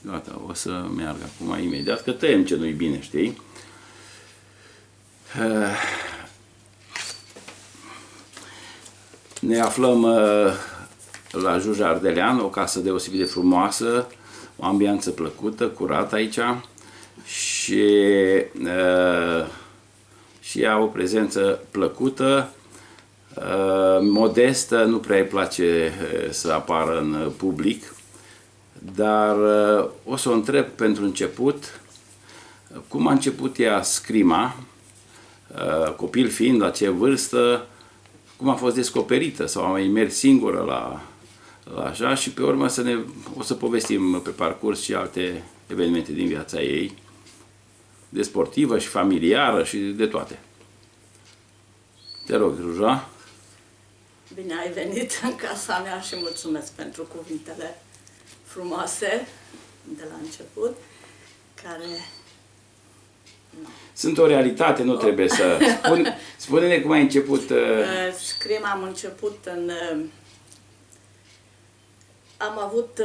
Gata, o să meargă acum imediat, că tăiem ce nu-i bine, știi? Ne aflăm la Juja Ardelean, o casă deosebit de frumoasă, o ambianță plăcută, curată aici și ea o prezență plăcută, modestă, nu prea îi place să apară în public, dar o să o întreb pentru început cum a început ea scrima, copil fiind, la ce vârstă, cum a fost descoperită sau a mai mers singură la așa și pe urmă o să povestim pe parcurs și alte evenimente din viața ei, de sportivă și familiară și de toate. Te rog, Ruja. Bine ai venit în casa mea și mulțumesc pentru cuvintele frumoase de la început, care... Sunt o realitate, nu trebuie să... Spune-ne cum ai început... Scrima am început în... Am avut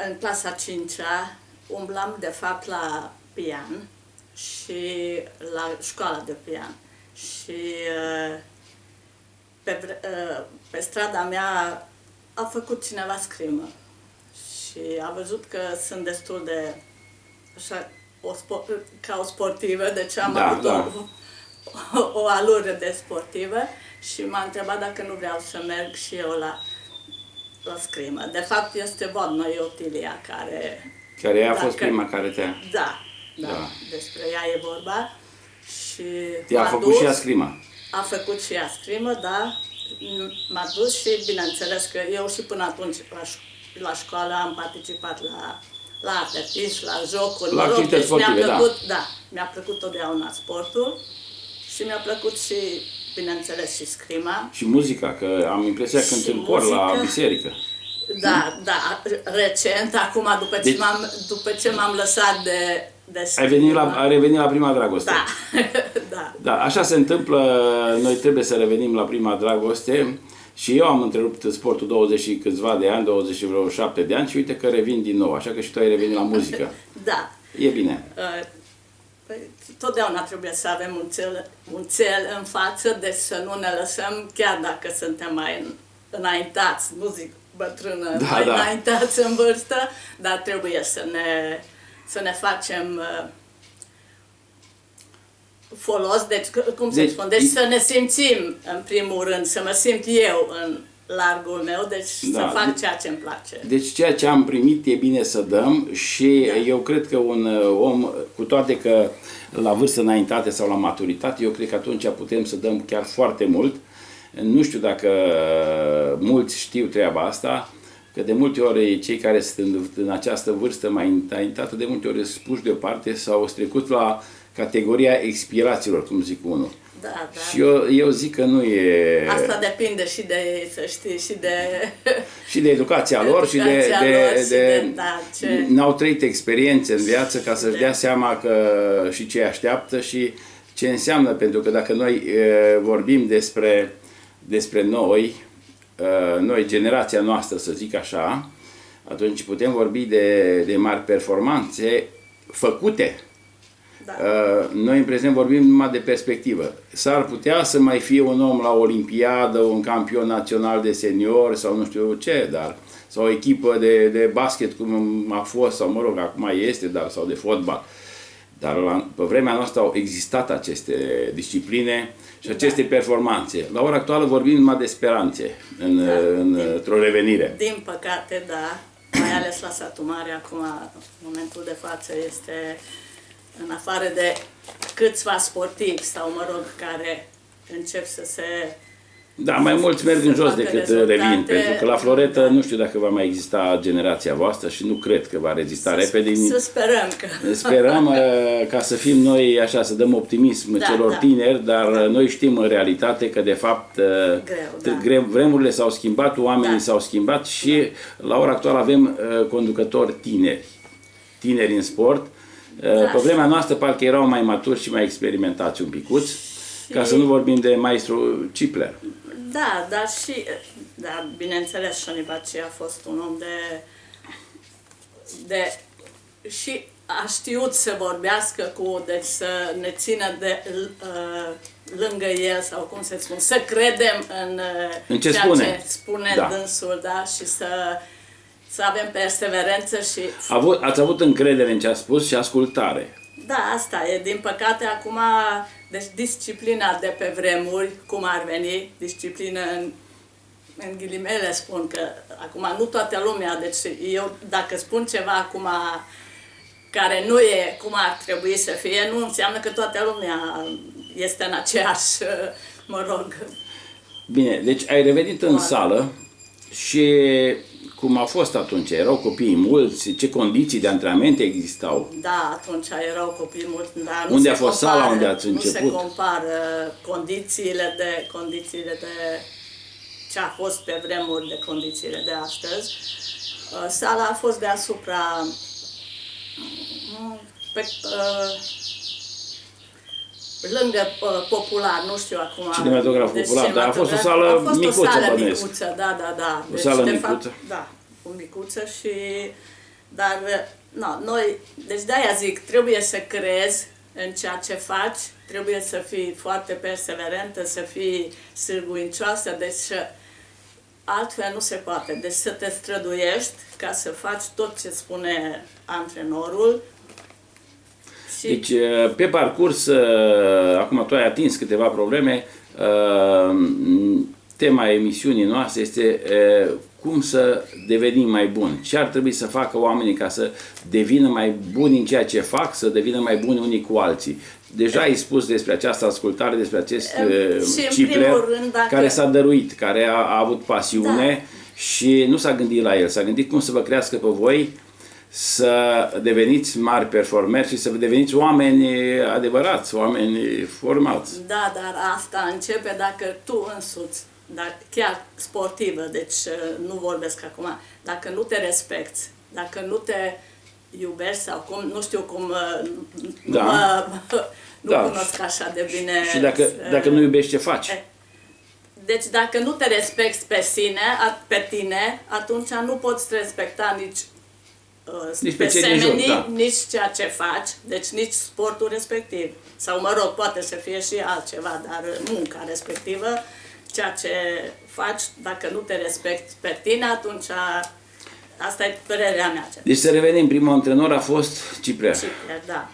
în clasa 5-a, umblam de fapt la pian și la școala de pian. Și pe strada mea a făcut cineva scrimă și a văzut că sunt destul de așa, ca o sportivă, deci am avut o alură de sportivă și m-a întrebat dacă nu vreau să merg și eu la scrimă. De fapt este Vodno Otilia care... Care ea a fost prima care te-a... Da, despre ea e vorba. Și a făcut și ea scrimă. A făcut și ea scrimă, da. M-a dus și bineînțeles că eu și până atunci la școală am participat la atletism, la jocuri. La activități sportive, da. Mi-a plăcut totdeauna sportul și mi-a plăcut și, bineînțeles, și scrima. Și muzica, că am impresia că cânt în cor la biserică. Da, recent, acum după ce m-am lăsat de ai revenit la prima dragoste. Da, așa se întâmplă, noi trebuie să revenim la prima dragoste și eu am întrerupt sportul 20 și câțiva de ani, 27 de ani și uite că revin din nou, așa că și tu ai revenit la muzică. Da. E bine. Totdeauna trebuie să avem un cel în față, deci să nu ne lăsăm, chiar dacă suntem mai înaintați, nu zic bătrână, înaintați în vârstă, dar trebuie să ne facem folos, deci cum să spun, deci să ne simțim în primul rând, să mă simt eu în largul meu, deci să fac ceea ce îmi place. Deci ceea ce am primit e bine să dăm și eu cred că un om, cu toate că la vârstă înaintate sau la maturitate, eu cred că atunci putem să dăm chiar foarte mult. Nu știu dacă mulți știu treaba asta, că de multe ori cei care sunt în această vârstă mai înaintată, de multe ori sunt puși deoparte sau au trecut la categoria expirațiilor, cum zic unul. Da. Și eu zic că nu e... Asta depinde și de, să știi, și de... și de educația lor și n-au trăit experiențe în viață ca să-și dea seama că și ce așteaptă și ce înseamnă, pentru că dacă noi vorbim despre noi, generația noastră, să zic așa, atunci putem vorbi de mari performanțe făcute. Da. Noi în prezent vorbim numai de perspectivă. S-ar putea să mai fie un om la Olimpiadă, un campion național de senior sau nu știu ce, sau o echipă de basket cum a fost, sau mă rog, acum este, sau de fotbal. Dar pe vremea noastră au existat aceste discipline și aceste performanțe. La ora actuală vorbim numai de speranțe într-o revenire. Din păcate, da. Mai ales la satul mare, acum, în momentul de față, este în afară de câțiva sportivi sau, mă rog, care încep să se... Da, mai mulți merg în jos decât revin, pentru că la Floretă nu știu dacă va mai exista generația voastră și nu cred că va rezista repede. Să sperăm că... Sperăm ca să fim noi, așa, să dăm optimism celor tineri, dar noi știm în realitate că de fapt vremurile s-au schimbat, oamenii s-au schimbat și la ora actuală avem conducători tineri în sport. Pe vremea noastră parcă erau mai maturi și mai experimentați un picuț, ca să nu vorbim de maestru Cipler. Da, dar bineînțeles, Șoni Baci a fost un om de și a știut să vorbească deci să ne țină lângă el, sau cum se spune, să credem în ce ceea spune. ce spune dânsul, da, și să avem perseverență și... Ați avut încredere în ce a spus și ascultare. Da, asta e. Din păcate, acum, deci disciplina de pe vremuri, cum ar veni, disciplină în ghilimele spun că acum nu toată lumea, deci eu dacă spun ceva acum care nu e cum ar trebui să fie, nu înseamnă că toată lumea este în aceeași, mă rog... Bine, deci ai revenit în sală și cum a fost atunci? Erau copii mulți? Ce condiții de antrenament existau? Da, atunci erau copii mulți, dar unde a fost sala unde ați început? Nu se compară condițiile de ce a fost pe vremuri de condițiile de astăzi. Sala a fost deasupra lângă Popular, nu știu acum. Cinematograf Popular, dar a fost o sală micuță, bănuiesc. Micuță, da. O sală micuță. Da, o micuță și... Dar, noi, deci de-aia zic, trebuie să crezi în ceea ce faci, trebuie să fii foarte perseverentă, să fii sârguincioasă, deci altfel nu se poate. Deci să te străduiești ca să faci tot ce spune antrenorul. Deci, pe parcurs, acum tu ai atins câteva probleme, tema emisiunii noastre este cum să devenim mai buni. Ce ar trebui să facă oamenii ca să devină mai buni în ceea ce fac, să devină mai buni unii cu alții. Deja ai spus despre această ascultare, despre acest Cipler care s-a dăruit, care a avut pasiune și nu s-a gândit la el, s-a gândit cum să vă crească pe voi să deveniți mari performeri și să deveniți oameni adevărați, oameni formați. Da, dar asta începe dacă tu însuți, chiar sportivă, deci nu vorbesc acum, dacă nu te respecti, dacă nu te iubești sau cum, nu știu cum, nu cunosc așa de bine. Și dacă nu iubești, ce faci? Deci dacă nu te respecti pe tine, atunci nu poți respecta nici pe semenii, nici ceea ce faci, deci nici sportul respectiv. Sau, mă rog, poate să fie și altceva, dar munca respectivă, ceea ce faci, dacă nu te respecti pe tine, atunci asta e părerea mea. Deci să revenim, primul antrenor a fost Cipler. Cipler, da.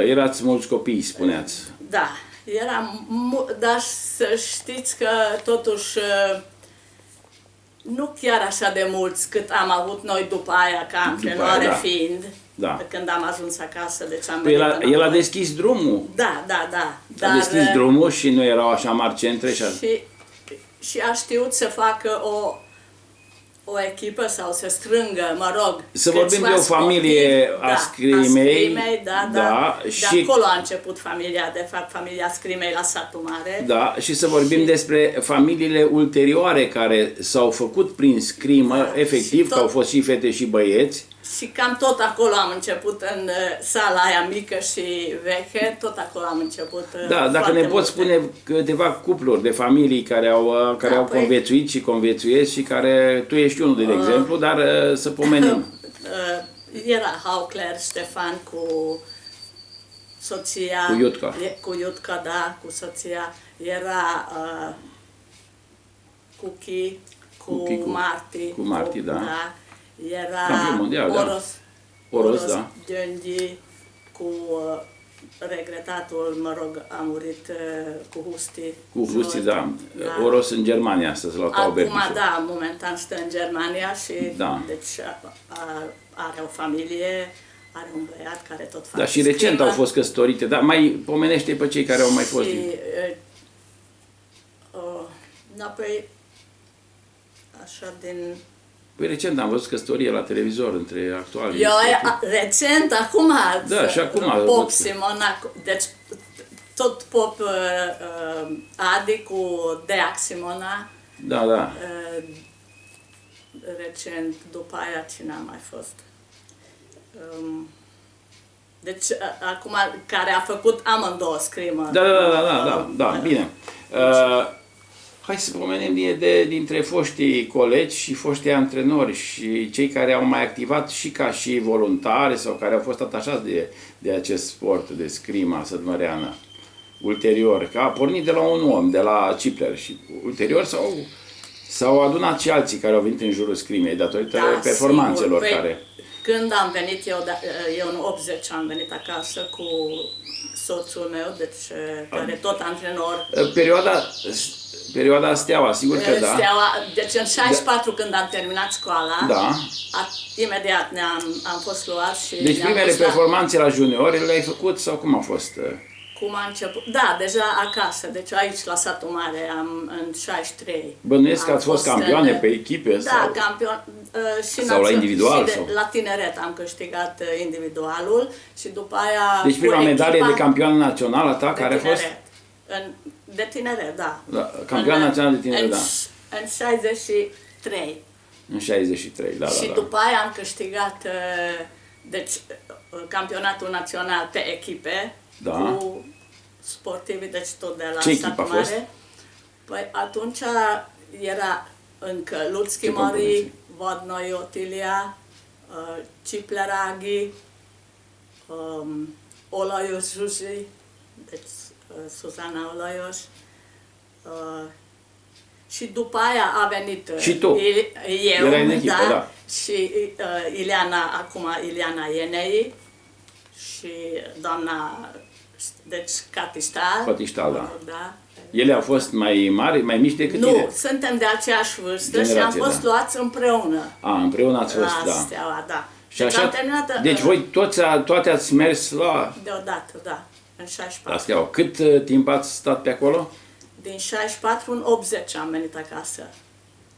Erați mulți copii, spuneați. Da, dar să știți că totuși nu chiar așa de mulți cât am avut noi după aia, ca antrenoare fiind, când am ajuns acasă. Deci el a deschis drumul. Da. A deschis drumul și nu erau așa mari centre. Și a știut să facă o echipă sau să strângă, mă rog, să vorbim de o familie a Scrimei. Da. De acolo a început familia, de fapt, familia Scrimei la Satul Mare. Da, și să vorbim despre familiile ulterioare care s-au făcut prin scrimă, efectiv, că au fost și fete și băieți. Și cam tot acolo am început, în sala aia mică și veche, tot acolo am început. Da, dacă ne poți spune câteva cupluri de familii care au conviețuit și conviețuiesc și care, tu ești unul de exemplu, dar să pomenim. Era Haucler Ștefan cu soția. Cu Iutca. Cu Iutca, da, cu soția. Era Cuchi, cu Marti. Cu Marti, da. Era mondial, Oros Gheonghi cu regretatul, mă rog, a murit cu Husti. Cu Husti, da. Oros în Germania astăzi, la Taubertișul. Acum, da, momentan stă în Germania și deci are o familie, are un băiat care tot face. Da, și recent au fost căsătorite, dar mai pomenește pe cei care au mai fost. Așa din... Păi recent am văzut căsătorie la televizor între actuali. Recent, acum. Da, și acum. Pop Simona, deci tot Pop Adi cu Deac Simona. Da. Recent, după aia cine a mai fost? Deci, acum, care a făcut amândouă scrimă. Da, bine. Hai să pomenem dintre foștii colegi și foștii antrenori și cei care au mai activat și ca și voluntari sau care au fost atașați de acest sport, de scrima sădmăreană. Ulterior, că a pornit de la un om, de la Cipler și ulterior s-au adunat și alții care au venit în jurul scrimei datorită performanțelor sigur. care... Când am venit eu în 80 am venit acasă cu soțul meu, deci care tot antrenor. Perioada Steaua, sigur că da. Steaua, deci în 64 când am terminat școala, da. Imediat am fost luat și... Deci primele performanțe la juniori le-ai făcut sau cum a fost? Cum a început? Da, deja acasă, deci aici la satul mare, în 63. Bănuiesc că ați fost campioane pe echipe? Da, sau? campion și sau la individual? Și la tineret am câștigat individualul și după aia... Deci prima medalie de campioană națională ta care a fost? De tineret, da. Campioană națională de tineret, da. În 63. În 63, da, și da. după aia am câștigat deci, campionatul național pe echipe, da. Cu sportivi, deci tot de la ce satul mare. Păi atunci era încă Luțchi Mari, Vodnoi Otilia, Cipler Aghi, Olajos Zsuzsi, deci Suzana Olajos. Și după aia a venit și tu. Eu, în echipă, da. Și Ileana, acum Ileana Ienei și doamna, deci Catistal. Catistal, da. Da. Ele au fost mai mari, mai mici decât tine? Nu, suntem de aceeași vârstă și am fost luați împreună. Împreună ați fost, la da. Steaua, da. Și deci, așa, deci voi toate ați mers la... Deodată, da, în 64. La Steaua. Cât timp ați stat pe acolo? Din 64 în 80 am venit acasă.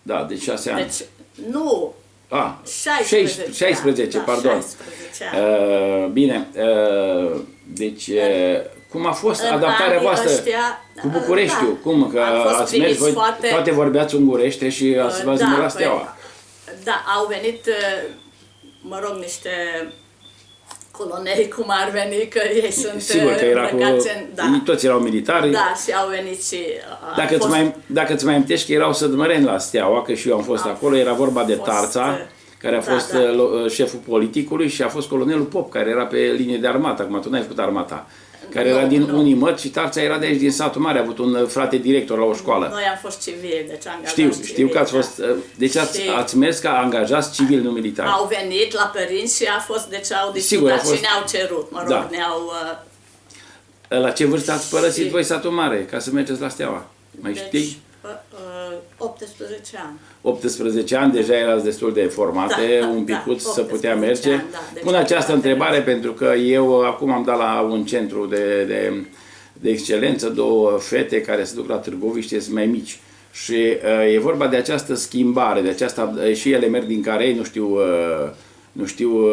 Da, deci 6 ani. Deci, nu... 16, da, pardon. 16 bine, deci cum a fost adaptarea voastră cu Bucureștiul? Da. Cum? Că ați mers, voi toate vorbeați ungurește și ați mers la Steaua. Da, au venit, mă rog, niște coloneli, cum ar veni, că ei sunt sigur că era toți erau militari. Da, și au venit și... Dacă îți mai amintești că erau sădmăreni la Steaua, că și eu am fost acolo, era vorba de Tarța, care a fost șeful politicului și a fost colonelul Pop, care era pe linie de armată, acum tu n-ai făcut armata, care era din Unimăt și Tarța era de aici din satul mare, a avut un frate director la o școală. Noi am fost civili, deci angajați Știu că ați fost, deci ați mers ca angajați civili, nu militari. Au venit la părinți și a fost, deci au discutat și ne-au cerut, mă rog, da. ne-au... La ce vârstă ați părăsit voi satul mare, ca să mergeți la Steaua? Mai știi? 18 ani. 18 ani, deja erați destul de formate, un picuț să putea merge. Ani, da, pun această întrebare pentru că eu acum am dat la un centru de excelență 2 fete care se duc la Târgoviște, sunt mai mici. Și e vorba de această schimbare, de aceasta, și ele merg din Carei, nu știu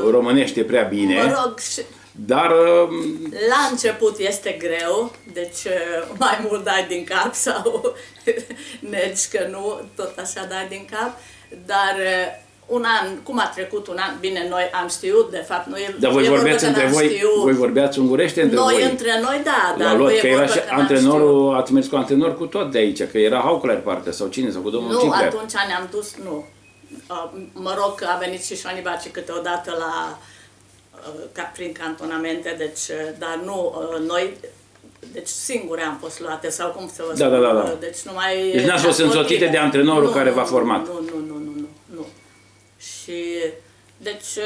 românește prea bine. Mă rog, dar... La început este greu, deci mai mult dai din cap sau negi că nu, tot așa dai din cap, dar un an, cum a trecut un an, bine, noi am știut, de fapt, noi... Dar voi vorbeați între voi vorbeați ungurește între voi? Noi între noi, da, dar nu e vorba că antrenorul, ați mers cu antrenor cu tot de aici, că era Haucler partea sau cine, sau cu domnul Cipler. Nu, atunci ne-am dus, nu. Mă rog că a venit și Șoni Baci câteodată la... prin cantonamente, deci, dar nu, noi, deci singure am fost luate, sau cum să vă spun, da. Deci numai... Deci n-ați fost însoțite de antrenorul care v-a format. Nu. Și, deci,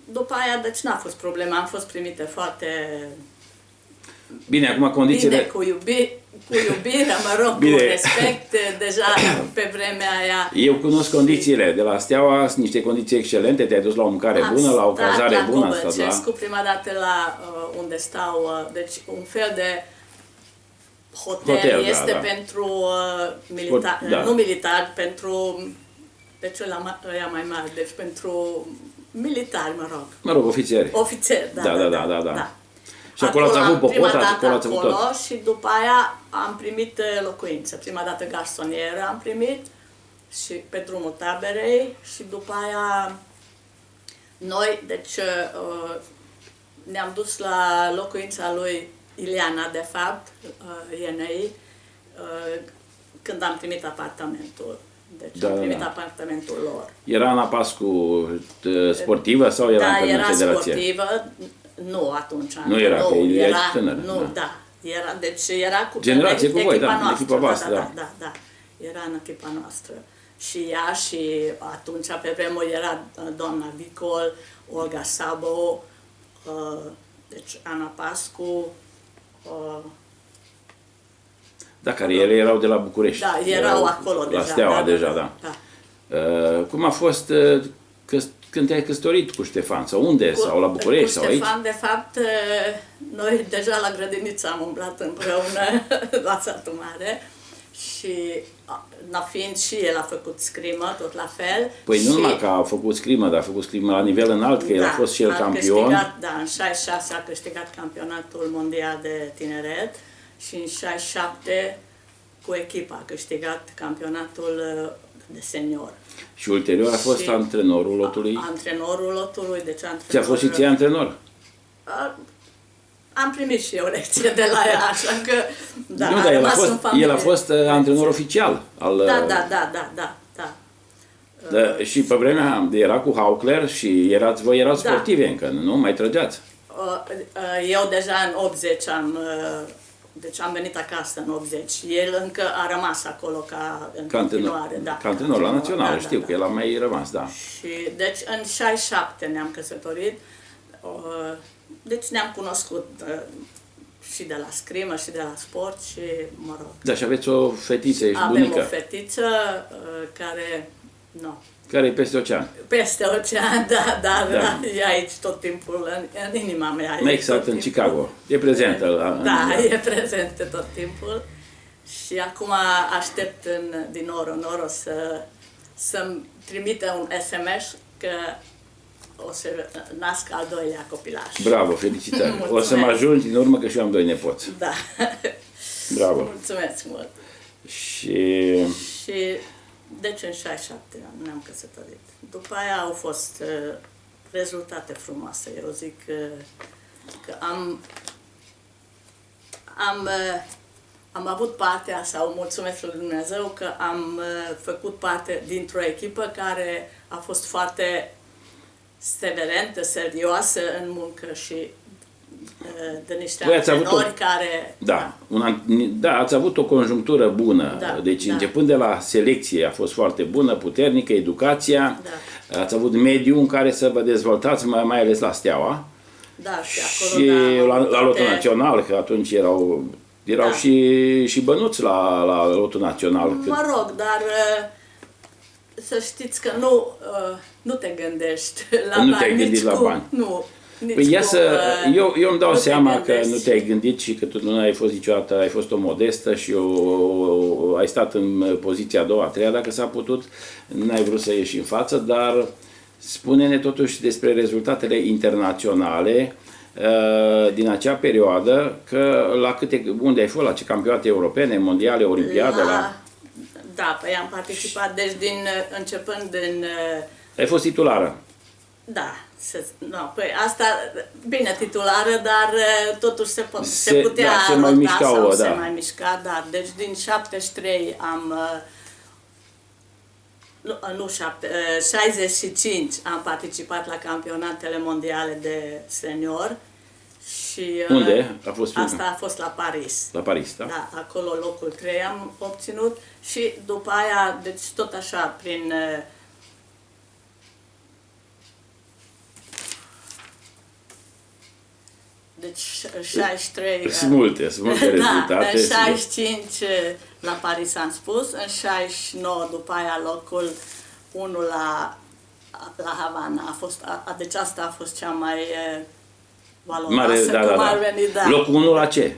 după aia, deci n-a fost problemă, am fost primite foarte... Bine, acum condițiile... Bine, cu iubire, mă rog, bine. Cu respect, deja pe vremea aia. Eu cunosc condițiile de la Steaua, sunt niște condiții excelente, te-ai dus la o mâncare bună, la o cazare bună. Am stat la cu prima dată la unde stau, deci un fel de hotel este pentru militari, nu militari, pentru, deci ăia mai mari, deci pentru militari, mă rog. Mă rog, ofițeri. Ofițeri, da. Și acolo ați avut popota, acolo ați avut tot. Și după aia am primit locuință. Prima dată garsonieră am primit și pe drumul taberei și după aia noi, deci ne-am dus la locuința lui Ileana, de fapt, Ienei, când am primit apartamentul. Deci Da, am primit da. apartamentul lor. Era Ana Pascu sportivă sau era încă în era federație? sportivă, nu atunci. Nu era, că e era tânără, Nu, da. da. Era, deci era cu Generație cu voi, echipa da, în noastră, echipa voastră, da. Era în echipa noastră. Și ea și atunci, pe vremuri, era doamna Vicol, Olga Sabo, deci Ana Pascu, Da, care ele erau de la București. da, erau acolo la deja. Steaua deja, da. da. Cum a fost când te-ai căsătorit cu Ștefan? Sau unde? Sau la București? Cu Sau aici? Ștefan, de fapt, noi deja la grădiniță am umblat împreună la Satul Mare și, fiind și el a făcut scrimă, tot la fel. Păi și, nu numai că a făcut scrimă, dar a făcut scrimă la nivel înalt, că el a fost și el campion. Câștigat, da, în 66 a câștigat campionatul mondial de tineret și în 67 cu echipa a câștigat campionatul de senior. Și ulterior a fost Și antrenorul lotului. Antrenorul lotului, deci antrenor... Ți-a fost și ție antrenor? Am primit și eu lecție de la ea, așa că da, Nu, a dar rămas în familie. el a fost antrenor oficial. Da. Și pe vremea era cu Haukler și voi erați Da. sportivi încă, nu? Mai trăgeați. Eu deja în 80 deci am venit acasă în 80. El încă a rămas acolo în continuare. Ca antrenor la național, da, știu că el a mai rămas, da. Și deci în 67 ne-am căsătorit. Deci ne-am cunoscut și de la scrimă și de la sport și, mă rog. Da, și aveți o fetiță, ești Avem bunică, o fetiță care, care e peste ocean. peste ocean, dar Da. e aici tot timpul, în inima mea. e Exact, tot în timpul. Chicago. E prezentă. Da, e prezentă tot timpul. Și acum aștept din ori în ori să-mi trimită un SMS că o să nasc al doilea copilaș. Bravo, felicitări. O să Mulțumesc. mă ajungi din urmă că și eu am 2 nepoți. Da. Bravo. Mulțumesc mult. Și Și deci în 67 ne-am căsătorit. După aia au fost rezultate frumoase. Eu zic că am avut partea, sau mulțumesc lui Dumnezeu, că am făcut parte dintr-o echipă care a fost foarte severentă, serioasă în muncă și de niște Voi ați avut antrenori care... da, ați avut o conjunctură bună. Da, Deci da. începând de la selecție a fost foarte bună, puternică, educația. Da. Ați avut mediu în care să vă dezvoltați, mai ales la Steaua. Da, și acolo, Și da, la lotul național, că atunci erau Da. și bănuți la lotul național. Mă rog, dar să știți că nu te gândești la Nu bani. te-ai gândit nici la cum, bani. Nu. Nici Păi ia cum, eu îmi dau nu te seama că gândești. nu te-ai gândit și că tu nu ai fost niciodată, ai fost o modestă și ai stat în poziția a doua, a treia, dacă s-a putut, n-ai vrut să ieși în față, dar spune-ne totuși despre rezultatele internaționale din acea perioadă, că unde ai fost, la ce campionate europene, mondiale, olimpiade, Da, păi am participat, deci începând din... ai fost titulară. Da, păi asta, bine, titulară, dar totuși se putea se mai rota mișca sau se da. mai mișca, da. Deci din 73 65 am participat la campionatele mondiale de senior. Și, Unde a fost prima? Asta a fost la Paris. La Paris, da? Da, acolo locul 3 am obținut și după aia, deci tot așa, prin... Deci 63... Sunt multe rezultate. Da, în 65 la Paris am spus, în 69 după aia locul 1 la Havana. Deci asta a fost cea mai valoroasă, cum ar veni, da. Locul 1 la ce?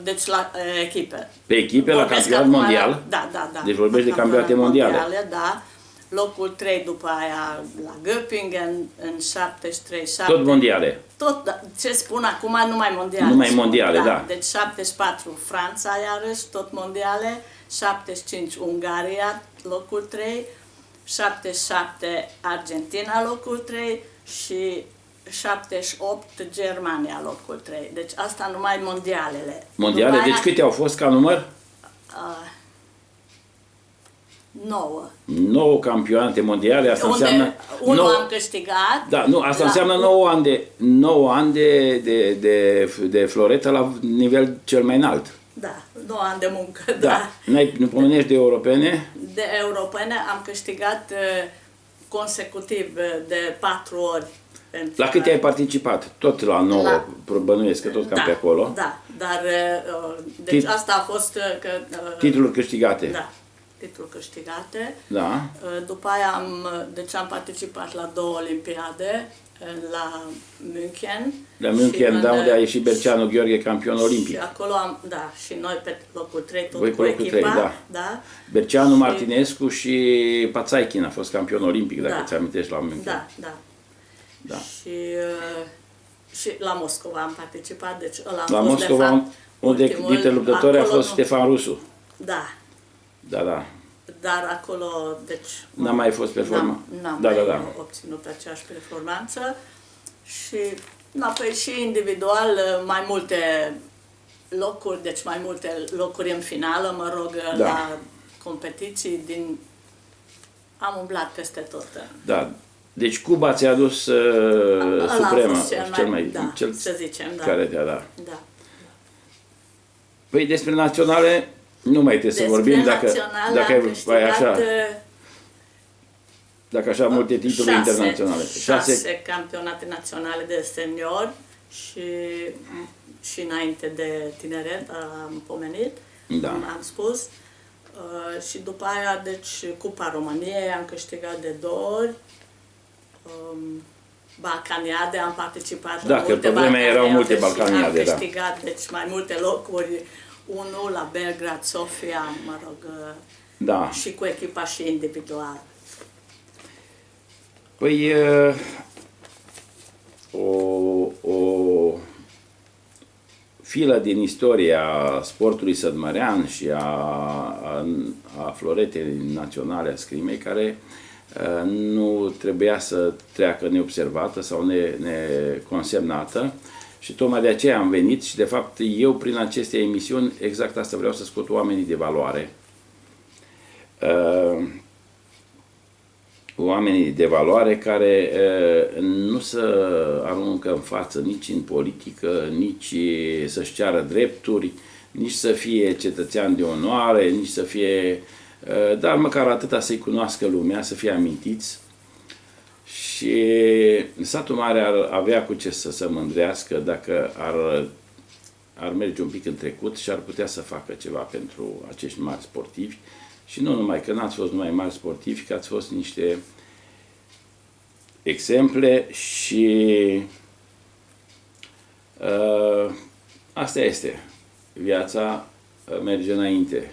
Deci la echipe. Pe echipe, la campionat mondial? Da. Deci vorbești de campionate mondiale. Da. Locul 3 după aia la Göppingen în 73. Tot mondiale. Tot, da. Ce spun acum, numai mondiale. Numai mondiale, da. Deci 74 Franța iarăși, tot mondiale, 75 Ungaria, locul 3, 77 Argentina, locul 3 și 78 Germania, locul 3. Deci asta numai mondialele. Mondiale? Deci câte au fost ca număr? 9. 9 campionate mondiale, asta Unde înseamnă... unul am câștigat. Da, nu, asta la- înseamnă 9 ani de floretă la nivel cel mai înalt. Da, 9 ani de muncă, da. Da. Nu pomenești de europene? De europene am câștigat consecutiv de 4 ori. La câte ai participat? Tot la 9, bănuiesc că tot cam pe acolo. Da, dar deci asta a fost Titluri câștigate. Da, titluri câștigate. Da. După aia am participat la 2 olimpiade, la München. La München, da, unde a ieșit Berceanu Gheorghe, campion olimpic. Și acolo am, da, și noi pe locul 3, tot Voi cu pe locul echipa. 3, da. Da. Berceanu, Martinescu și Pațaichin a fost campion olimpic, dacă ți amintești, la München. Da, da. Da. Și la Moscova am participat, deci ăla a La fost Moscova, de fapt unde ultimul, dintre luptători a acolo fost nu. Ștefan Rusu. Da, Da, da. dar acolo, deci... N-a mai fost performant. N-am Da, mai da, da. obținut aceeași performanță și, păi și individual mai multe locuri, deci mai multe locuri în finală, mă rog, Da. la competiții am umblat peste tot. Da. Deci Cuba ți-a adus Ăla a suprema, fost cel să zicem, da. care te-a dat. Da. Păi despre naționale nu mai trebuie să vorbim dacă dacă așa multe titluri internaționale. 6 campionate naționale de senior și înainte de tineret, am pomenit, Da. am spus. Și după aia, deci, Cupa României am câștigat de 2 ori. Balcaniade, am participat Da, la că multe pe vremea erau multe și Balcaniade, am da. câștigat, deci, mai multe locuri. Unul la Belgrad, Sofia, mă rog, Da. și cu echipa și individual. Păi o filă din istoria sportului sădmărean și a floretei naționale a scrimei care nu trebuia să treacă neobservată sau neconsemnată și tocmai de aceea am venit și de fapt eu prin aceste emisiuni exact asta vreau să scot oamenii de valoare. Oamenii de valoare care nu se aruncă în față nici în politică, nici să-și ceară drepturi, nici să fie cetățean de onoare, nici să fie... dar măcar atâta să-i cunoască lumea, să fie amintiți. Și satul mare ar avea cu ce să se mândrească dacă ar merge un pic în trecut și ar putea să facă ceva pentru acești mari sportivi. Și nu numai că n-ați fost numai mari sportivi, că ați fost niște exemple și asta este. Viața merge înainte.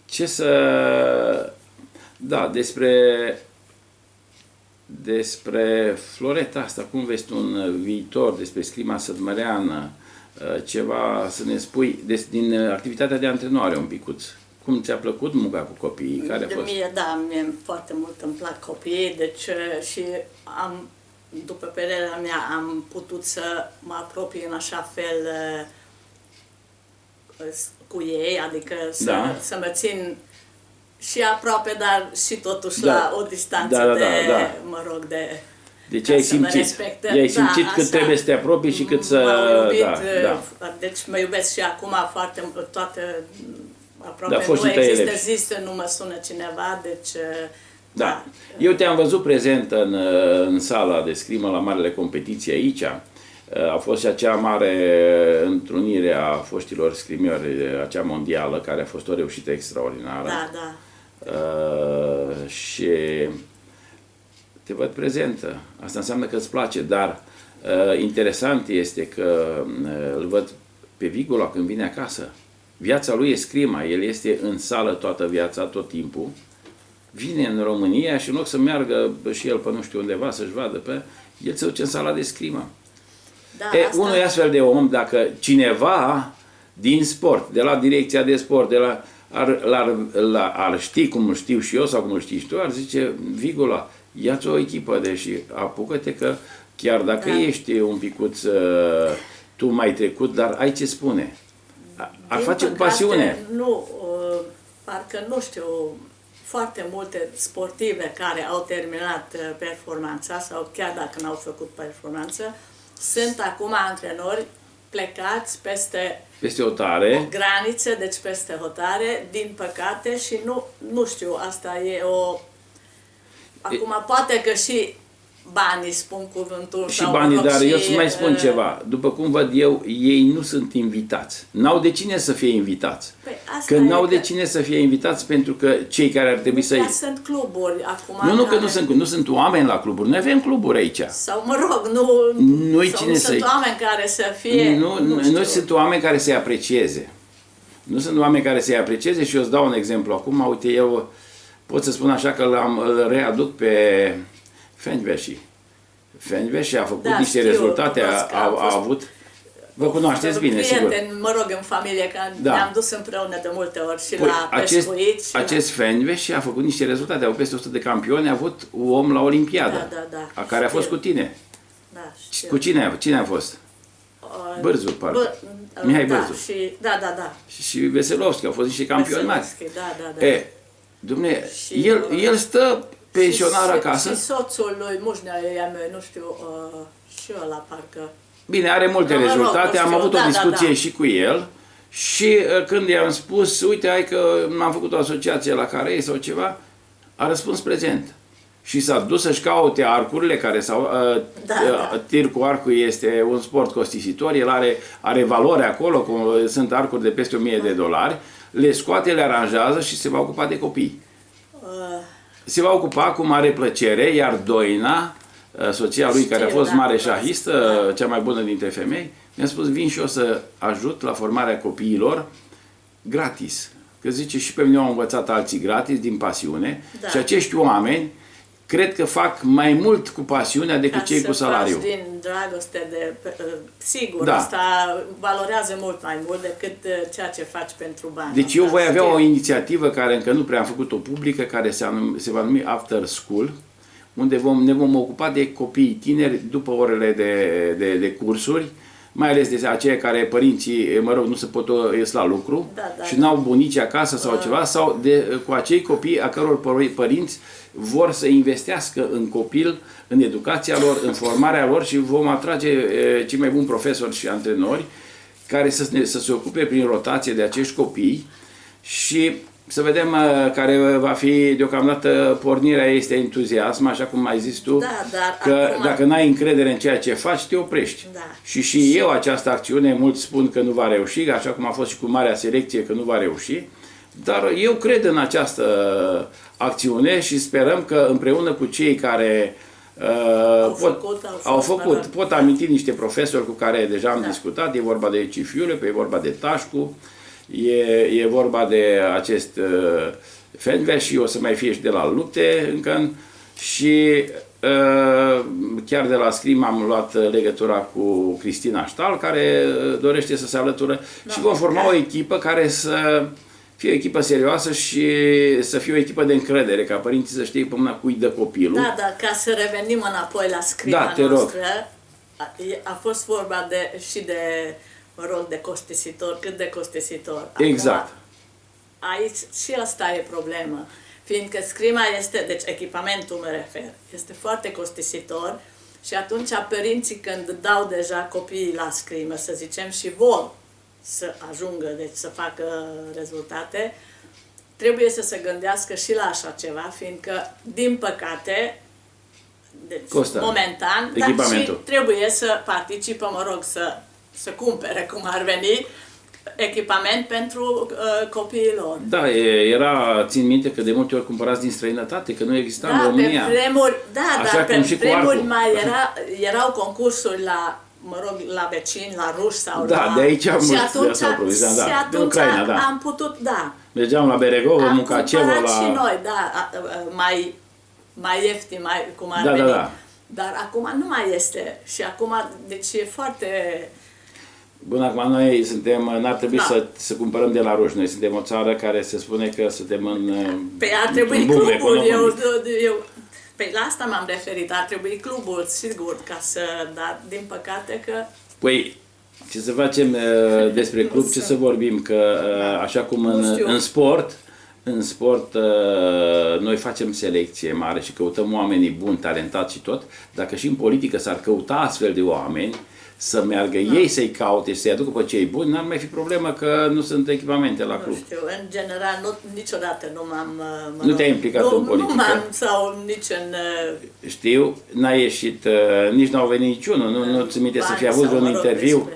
Ce să... Da, despre floreta asta, cum vezi tu un viitor, despre scrima sădmăreană, ceva să ne spui din activitatea de antrenoare un picuț. Cum ți-a plăcut munca cu copiii? Care a fost? Mie foarte mult îmi plac copiii, deci și după părerea mea, am putut să mă apropii în așa fel cu ei, adică să mă țin și aproape, dar și totuși la o distanță mă rog, de... Deci ai simțit cât trebuie să te apropii și cât să... Deci mă iubesc și acum foarte toate... Aproape nu există zi să nu mă sună cineva, deci... Da. Eu te-am văzut prezent în sala de scrimă la marele competiții aici. A fost și acea mare întrunire a foștilor scrimiori, acea mondială, care a fost o reușită extraordinară. Da, da. Și te văd prezentă. Asta înseamnă că îți place, dar interesant este că îl văd pe Vigula când vine acasă. Viața lui e scrima, el este în sală toată viața, tot timpul. Vine în România și în loc să meargă și el pe nu știu undeva să-și vadă el se duce în sala de scrimă. Da, Unul e astfel de om, dacă cineva din sport, de la direcția de sport, ar ști cum știu și eu sau cum știi și tu, ar zice, Vigula, ia-ți o echipă, deși apucă-te că chiar dacă ești un picuț tu mai trecut, dar ai ce spune. Ar Din face cu păcate, pasiune. Nu, parcă nu știu, foarte multe sportive care au terminat performanța sau chiar dacă n-au făcut performanță, sunt acum antrenori plecați Peste o tare. graniță, deci peste hotare, din păcate, și nu știu, asta e o... Acum poate că și banii spun cuvântul. Și sau, banii, mă rog, dar eu și, îți mai spun ceva. După cum văd eu, ei nu sunt invitați. N-au de cine să fie invitați. Păi asta Că e n-au de cine să fie invitați pentru că cei care ar trebui să... sunt cluburi acum. Nu, că nu sunt oameni la cluburi. Noi avem cluburi aici. Sau, mă rog, Nu-i sau cine nu să-i... sunt oameni care să fie... Nu sunt oameni care să-i aprecieze. Nu sunt oameni care să-i aprecieze și eu îți dau un exemplu. Acum, uite, eu pot să spun așa că îl readuc pe Fenyvesi. Fenyvesi a făcut niște rezultate, a avut... Vă cunoașteți bine, sigur. Prieteni, mă rog, în familie, că ne-am dus împreună de multe ori și la pescuit. Acest Fenyvesi a făcut niște rezultate, au peste 100 de campioni, a avut om la Olimpiadă, a care a fost cu tine. Da, cu cine a fost? Bârzu, parcă. Mihai Bârzu. Da. Și Veselovski, au fost niște campioni mari. Da. Dom'le, el stă pensionar acasă. Și soțul lui Mușnea, nu știu, și ăla parcă. Bine, are multe rezultate, am avut o discuție și cu el și când i-am spus, uite, hai că am făcut o asociație la care e sau ceva, a răspuns prezent. Și s-a dus să-și caute arcurile care s-au... Tir cu arcul este un sport costisitor, el are valoare acolo, sunt arcuri de peste $1000, le scoate, le aranjează și se va ocupa de copii. Se va ocupa cu mare plăcere, iar Doina, soția lui, care a fost mare șahistă, cea mai bună dintre femei, mi-a spus, vin și eu să ajut la formarea copiilor gratis. Că zice, și pe mine au învățat alții gratis, din pasiune, și acești oameni cred că fac mai mult cu pasiunea decât cei cu salariu. Din dragoste sigur, asta valorează mult mai mult decât ceea ce faci pentru bani. Deci eu voi avea o inițiativă care încă nu prea am făcut-o publică, care se va numi After School, unde ne vom ocupa de copiii tineri după orele de cursuri, mai ales de aceia care părinții, mă rog, nu se pot ies la lucru și n-au bunici acasă sau ceva, sau cu acei copii a căror părinți vor să investească în copil, în educația lor, în formarea lor, și vom atrage cei mai buni profesori și antrenori care să se ocupe prin rotație de acești copii și să vedem care va fi deocamdată pornirea. Este entuziasm, așa cum ai zis tu, că dacă n-ai încredere în ceea ce faci, te oprești. Și eu această acțiune, mulți spun că nu va reuși, așa cum a fost și cu marea selecție, că nu va reuși, dar eu cred în această acțiune și sperăm că împreună cu cei care pot aminti niște profesori cu care deja am discutat, e vorba de Cifiule, e vorba de Tașcu, e vorba de acest Fenyvesi și o să mai fie și de la lupte încă, și chiar de la scrim am luat legătura cu Cristina Ștal, care dorește să se alăture și vom forma o echipă care să fie o echipă serioasă și să fie o echipă de încredere, ca părinții să știe până cui dă copilul. Ca să revenim înapoi la scrima noastră, a fost vorba și de rol de costisitor, cât de costisitor. Exact. Aici și asta e problemă, fiindcă scrima este, deci echipamentul mă refer, este foarte costisitor și atunci părinții când dau deja copiii la scrimă, să zicem, și vor să ajungă, deci să facă rezultate, trebuie să se gândească și la așa ceva, fiindcă, din păcate, deci, momentan, dar și trebuie să participă, mă rog, să cumpere, cum ar veni, echipament pentru copiilor. Țin minte că de multe ori cumpărați din străinătate, că nu exista în România. Pe vremuri mai erau concursuri la, mă rog, la vecini, la ruși sau de aici și atunci am putut, mergeam la Beregovă, Mucacevo, și noi, mai ieftin, cum ar veni. Dar acum nu mai este și acum, deci e foarte... Bun, acum noi n-ar trebui să cumpărăm de la ruși. Noi suntem o țară care se spune că suntem în Păi ar trebui clubul, păi la asta m-am referit, ar trebui clubul, sigur, dar din păcate că... Păi, Ce să facem despre club, ce să vorbim, că așa cum în sport noi facem selecție mare și căutăm oamenii buni, talentați și tot, dacă și în politică s-ar căuta astfel de oameni, să meargă ei să-i caute și să-i aducă pe cei buni, n-ar mai fi problemă că nu sunt echipamente la club. Nu știu, în general, niciodată nu m-am... Nu te-ai implicat în politică? Nu m-am, sau nici în... Știu, n-ai ieșit, nici n-au venit niciunul, nu ți minte să fi avut vreun interviu?